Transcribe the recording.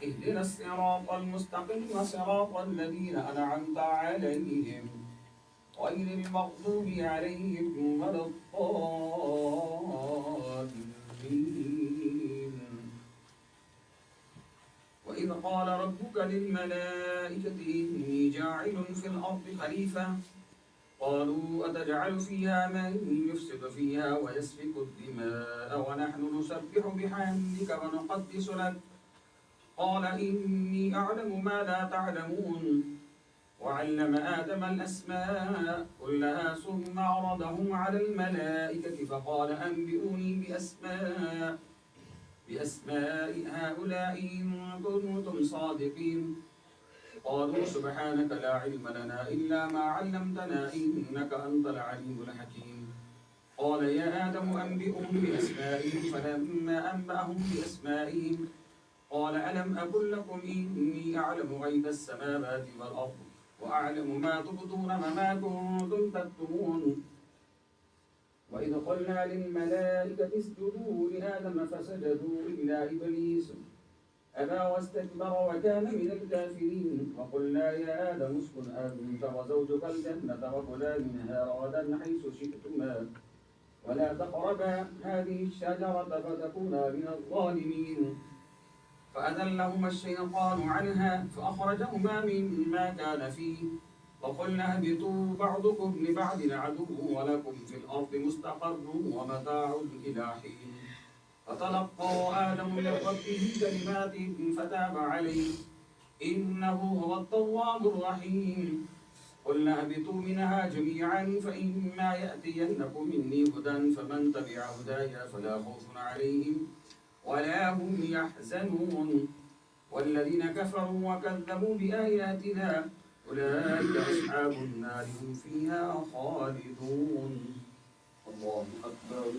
اهدنا الصراط المستقيم صراط الذين أنعمت عليهم غير المغضوب عليهم ولا الضالين. وإذ قال ربك للملائكة إني جاعل في الأرض خليفة قالوا أتجعل فيها من يفسد فيها ويسفك الدماء ونحن نسبح بحمدك ونقدس لك قال إني أعلم ما لا تعلمون وعلم آدم الأسماء كلها ثم عرضهم على الملائكة فقال أنبئوني بأسماء هؤلاء إن كنتم صادقين قالوا سبحانك لا علم لنا إلا ما علمتنا إنك أنت العليم الحكيم قال يا آدم أنبئهم بأسمائهم فلما أنبأهم بأسمائهم قال ألم أقل لكم إني أعلم غيب السماوات والأرض وأعلم ما تبدون وما كنتم تكتمون وإذ قلنا للملائكة اسجدوا لآدم فسجدوا إلا إبليس أبى واستكبر وكان من الكافرين وقلنا يا آدم اسكن أنت وزوجك الجنة وكلا منها رغدا حيث شئتما ولا تقربا هذه الشجرة فتكونا من الظالمين فأذلهما الشيطان عنها فأخرجهما مما كان فيه وقلنا اهبطوا بعضكم لبعض عدو ولكم في الأرض مستقر ومتاع إلى حين فتلقى آدم من ربه كلمات فتاب عليه إنه هو التواب الرحيم قلنا اهبطوا منها جميعا فإما يأتينكم مني هدى فمن تبع هداي فلا خوف عليهم ولا هم يحزنون والذين كفروا وكذبوا بآياتنا أولئك أصحاب النار هم فيها خالدون. الله أكبر.